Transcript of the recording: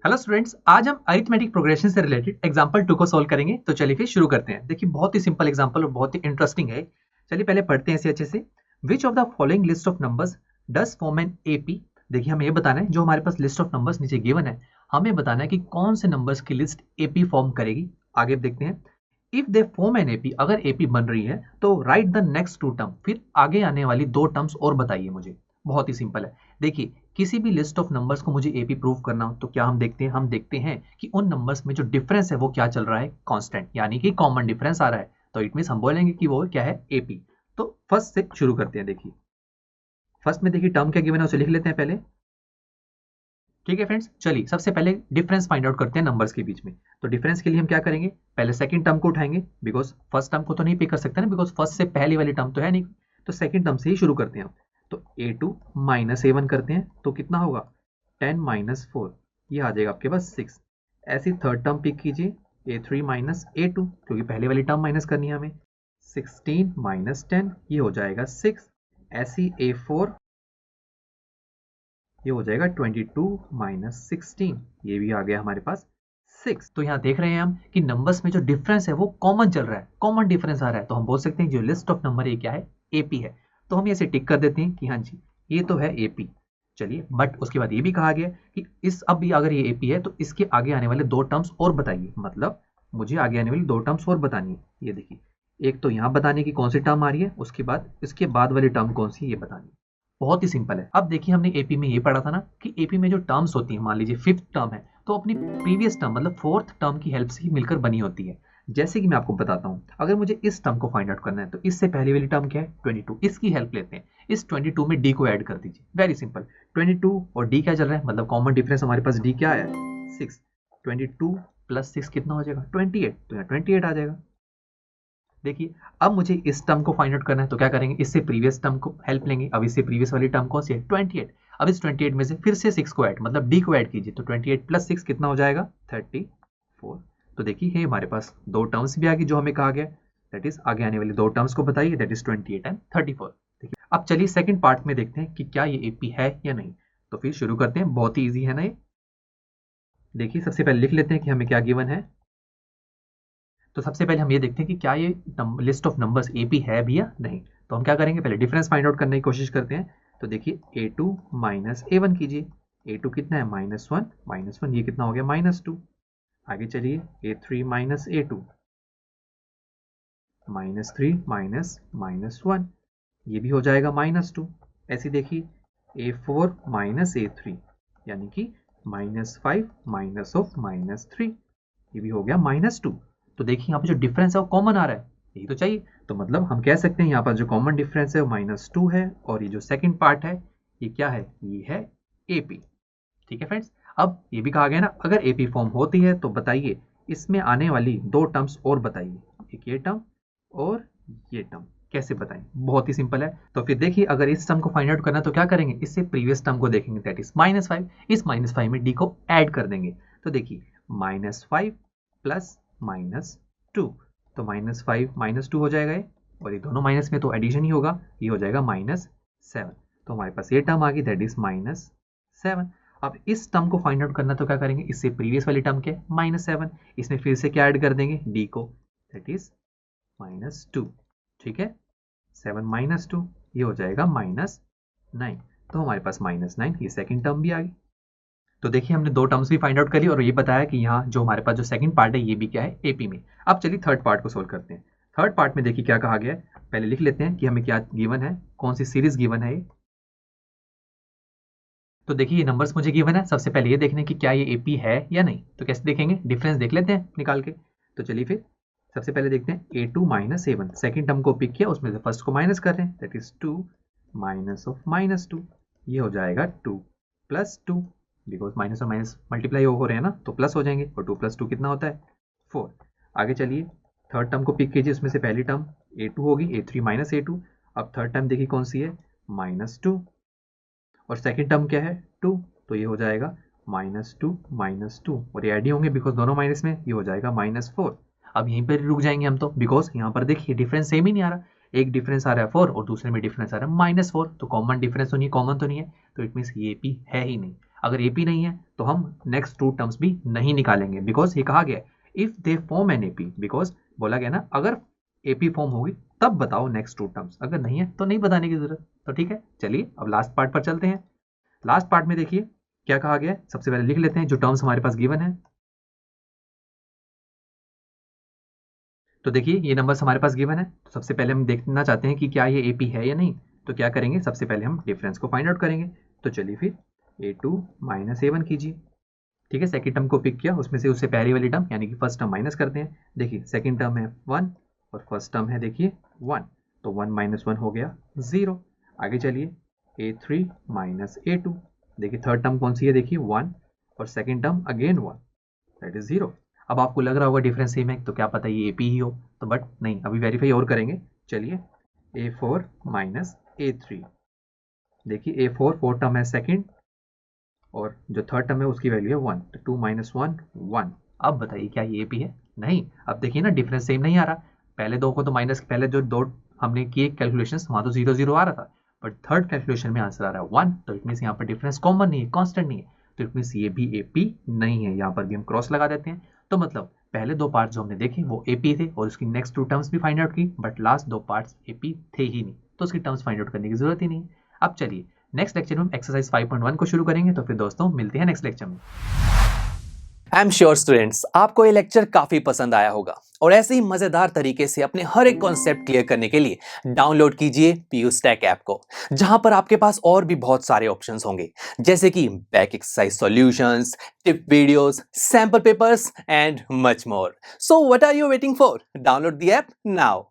Hello students, आज हम arithmetic progression से रिलेटेड एग्जांपल 2 को सॉल्व करेंगे। तो चलिए फिर शुरू करते हैं। देखिए बहुत ही सिंपल एग्जांपल और बहुत ही इंटरेस्टिंग है। चलिए पहले पढ़ते हैं इसे अच्छे से। Which of the following list of numbers does form an AP. देखिए हमें ये बताना है, जो हमारे पास लिस्ट ऑफ नंबर्स नीचे गिवन है, हमें बताना है कि कौन से नंबर्स की लिस्ट एपी फॉर्म करेगी। आगे देखते हैं। If they form an AP, अगर एपी बन रही है तो write the next two term, फिर आगे आने वाली दो टर्म्स और बताइए मुझे। बहुत ही सिंपल है। देखिए किसी भी लिस्ट ऑफ नंबर्स को मुझे एपी प्रूव करना हो तो क्या हम देखते हैं कि उन नंबर्स में जो डिफरेंस है वो क्या चल रहा है, कांस्टेंट, यानी कि कॉमन डिफरेंस आ रहा है। तो इट मींस हम बोलेंगे कि वो क्या है, एपी। तो फर्स्ट से शुरू करते हैं। देखिए फर्स्ट में देखिए टर्म क्या गिवन है उसे लिख लेते हैं पहले। ठीक है फ्रेंड्स, चलिए सबसे पहले डिफरेंस फाइंड आउट करते हैं नंबर्स के बीच में। तो डिफरेंस के लिए हम क्या करेंगे, पहले सेकंड टर्म को उठाएंगे, बिकॉज फर्स्ट टर्म को तो नहीं पिक कर सकते ना, बिकॉज फर्स्ट से पहली वाली टर्म तो है नहीं। तो सेकंड टर्म से ही शुरू करते हैं हम। तो a2 माइनस a1 करते हैं तो कितना होगा, 10 माइनस 4, ये आ जाएगा आपके पास 6। ऐसी थर्ड टर्म पिक कीजिए, a3 माइनस a2, क्योंकि पहले वाली टर्म माइनस करनी है हमें। 16 माइनस 10, ये हो जाएगा 6। ऐसी a4, ये हो जाएगा 22 माइनस 16, ये भी आ गया हमारे पास 6। तो यहाँ देख रहे हैं हम कि नंबर्स में जो डिफरेंस है वो कॉमन चल रहा है, कॉमन डिफरेंस आ रहा है। तो हम बोल सकते हैं जो लिस्ट ऑफ नंबर ये क्या है, एपी है। तो हम इसे टिक कर देते हैं कि हाँ जी ये तो है एपी। चलिए बट उसके बाद ये भी कहा गया कि इस अब भी अगर ये एपी है तो इसके आगे आने वाले दो टर्म्स और बताइए। मतलब मुझे आगे आने वाली दो टर्म्स और बतानी है। ये देखिए, एक तो यहाँ बताने की कौन सी टर्म आ रही है, उसके बाद इसके बाद वाली टर्म कौन सी, ये बतानी है। बहुत ही सिंपल है। अब देखिए हमने एपी में ये पढ़ा था ना कि एपी में जो टर्म्स होती है, मान लीजिए फिफ्थ टर्म है तो अपनी प्रीवियस टर्म मतलब फोर्थ टर्म की हेल्प से ही मिलकर बनी होती है। जैसे कि मैं आपको बताता हूँ, अगर मुझे इस टर्म को फाइंड आउट करना है तो इससे पहले वाली टर्म क्या है, 22, इसकी हेल्प लेते हैं। इस 22 में डी को ऐड कर दीजिए, वेरी सिंपल। 22 और डी क्या चल रहा है, मतलब कॉमन डिफरेंस हमारे पास डी क्या है, 6। 22 प्लस 6 कितना हो जाएगा, 28। तो यहाँ 28 आ जाएगा। देखिए अब मुझे इस टर्म को फाइंड आउट करना है तो क्या करेंगे, इससे प्रीवियस टर्म को हेल्प लेंगे। अब इससे प्रीवियस वाली टर्म कौन सी है, 28। अब इस 28 में से फिर से 6 को ऐड, मतलब डी को ऐड कीजिए। तो 28 प्लस 6 कितना हो जाएगा, 34। तो देखिए ये हमारे पास दो टर्म्स भी आ गई जो हमें कहा गया, दैट इज आगे आने वाली दो टर्म्स को बताइए, दैट इज 28 एंड 34। देखिए अब चलिए सेकंड पार्ट में देखते हैं कि क्या ये एपी है या नहीं। तो फिर शुरू करते हैं, बहुत ही ईजी है ना ये। देखिए सबसे पहले लिख लेते हैं कि हमें क्या गिवन है। तो सबसे पहले हम ये देखते हैं कि क्या ये लिस्ट ऑफ नंबर्स एपी है भी या नहीं। तो हम क्या करेंगे, पहले डिफरेंस फाइंड आउट करने की कोशिश करते हैं। तो देखिए a2 माइनस a1 कीजिए। a2 कितना है, -1, -1 ये कितना हो गया, -2। आगे चलिए a3 माइनस a2, -3 माइनस -1, ये भी हो जाएगा -2। ऐसे देखिए a4 माइनस a3, यानी कि -5 माइनस ऑफ -3, ये भी हो गया -2। तो देखिए यहाँ पे जो डिफरेंस है वो कॉमन आ रहा है, यही तो चाहिए। तो मतलब हम कह सकते हैं यहाँ पर जो कॉमन डिफरेंस है वो -2 है, और ये जो सेकंड पार्ट है ये क्या है, ये है एपी। ठीक है फ्रेंड्स, अब ये भी कहा गया ना, अगर एपी फॉर्म होती है तो बताइए इसमें आने वाली दो टर्म्स और बताइए, एक ये टर्म और ये टर्म। कैसे बताएं, बहुत ही सिंपल है। तो फिर देखिए अगर इस टर्म को फाइंड आउट करना है तो क्या करेंगे, इससे प्रीवियस टर्म को देखेंगे, दैट इज -5। इस -5 में डी को ऐड कर देंगे। तो देखिए -5 प्लस -2, तो -5 -2 हो जाएगा ये, और ये दोनों माइनस में तो एडिशन ही होगा, ये हो जाएगा -7। तो हमारे पास ये टर्म आ गई, दैट इज -7। अब इस टर्म को फाइंड आउट करना तो क्या करेंगे, इससे प्रीवियस वाली टर्म क्या है, -7, इसमें फिर से क्या ऐड कर देंगे, डी को, दैट इज -2। ठीक है, 7 -2, ये हो जाएगा -9। तो हमारे पास -9, ये सेकंड टर्म भी आ गई। तो देखिए हमने दो टर्म्स भी फाइंड आउट करी और ये बताया कि यहाँ जो हमारे पास जो सेकंड पार्ट है ये भी क्या है, एपी में। अब चलिए थर्ड पार्ट को सोल्व करते हैं। थर्ड पार्ट में देखिए क्या कहा गया है, पहले लिख लेते हैं कि हमें क्या गिवन है, कौन सी सीरीज गिवन है ये। तो देखिए ये नंबर्स मुझे गिवन है, सबसे पहले ये देखने कि क्या ये एपी है या नहीं। तो कैसे देखेंगे, डिफरेंस देख लेते हैं निकाल के। तो चलिए फिर सबसे पहले देखते हैं a2 minus a1, second term को पिक किया, उसमें से फर्स्ट को माइनस कर रहे हैं, दैट इज 2 माइनस ऑफ -2, ये हो जाएगा 2 प्लस 2, बिकॉज माइनस और माइनस मल्टीप्लाई हो रहे हैं ना, तो प्लस हो जाएंगे, और 2 प्लस 2 कितना होता है, 4। आगे चलिए थर्ड टर्म को पिक कीजिए, उसमें से पहली टर्म a2 होगी, a3 माइनस a2। अब थर्ड टर्म देखिए कौन सी है, -2, और सेकेंड टर्म क्या है, 2, तो ये हो जाएगा -2 और ये ऐड ही होंगे बिकॉज दोनों माइनस में, ये हो जाएगा -4। अब यहीं पर रुक जाएंगे हम तो, बिकॉज यहाँ पर देखिए डिफरेंस सेम ही नहीं आ रहा, एक डिफरेंस आ रहा है 4 और दूसरे में डिफरेंस आ रहा है -4, तो कॉमन डिफरेंस तो नहीं, कॉमन तो नहीं है, तो इट मीन्स ये भी है ही नहीं। अगर एपी नहीं है तो हम नेक्स्ट टू टर्म्स भी नहीं निकालेंगे, बिकॉज ये कहा गया if they form an AP, because बोला गया ना अगर एपी फॉर्म होगी तब बताओ नेक्स्ट टू टर्म्स, अगर नहीं है तो नहीं बताने की जरूरत। तो ठीक है, चलिए अब लास्ट पार्ट पर चलते हैं। लास्ट पार्ट में देखिए क्या कहा गया है। सबसे पहले लिख लेते हैं जो टर्म्स हमारे पास गिवन है। तो देखिए ये नंबर्स हमारे पास गिवन है, तो सबसे पहले हम देखना चाहते हैं कि क्या ये एपी है या नहीं। तो क्या करेंगे, सबसे पहले हम डिफरेंस को फाइंड आउट करेंगे। तो चलिए फिर a2 माइनस a1 कीजिए। ठीक है, सेकंड टर्म को पिक किया, उसमें से उससे पहली वाली टर्म यानी कि फर्स्ट टर्म माइनस करते हैं। देखिए सेकंड टर्म है 1 और फर्स्ट टर्म है देखिए 1, तो 1 माइनस 1 हो गया 0। आगे चलिए a3 माइनस a2, देखिए थर्ड टर्म कौन सी है, देखिए 1 और second term again 1, that is 0। अब आपको लग रहा होगा डिफरेंस सेम है, तो क्या पता ये एपी ही हो, तो बट नहीं, अभी वेरीफाई और करेंगे। चलिए a4 माइनस a3, देखिए a4 फोर्थ टर्म है सेकंड और जो थर्ड टर्म है उसकी वैल्यू है 1, तो 2 माइनस 1 1। अब बताइए क्या ये एपी है, नहीं। अब देखिए ना डिफरेंस सेम नहीं आ रहा, पहले दो को तो माइनस, पहले जो दो हमने किए कैलकुलेशन वहाँ तो 0 0 आ रहा था, बट थर्ड कैलकुलेशन में आंसर आ रहा है 1, तो इट मीन्स यहाँ पर डिफरेंस कॉमन नहीं है, कॉन्स्टेंट नहीं है, तो इट मीन्स ये भी एपी नहीं है। यहाँ पर भी हम क्रॉस लगा देते हैं। तो मतलब पहले दो पार्ट्स जो हमने देखे वो एपी थे और उसकी नेक्स्ट टू टर्म्स भी फाइंड आउट की, बट लास्ट दो पार्ट्स एपी थे ही नहीं, तो उसकी टर्म्स फाइंड आउट करने की जरूरत ही नहीं। अब चलिए नेक्स्ट लेक्चर में हम एक्सरसाइज 5.1 को शुरू करेंगे। तो फिर दोस्तों मिलते हैं नेक्स्ट लेक्चर में। आई एम श्योर स्टूडेंट्स आपको ये लेक्चर काफी पसंद आया होगा और ऐसे ही मजेदार तरीके से अपने हर एक कॉन्सेप्ट क्लियर करने के लिए डाउनलोड कीजिए पीयू स्टैक ऐप को, जहां पर आपके पास और भी बहुत सारे ऑप्शंस होंगे, जैसे कि back exercise solutions, tip videos, sample papers and much more. So what are you waiting for? Download the app now.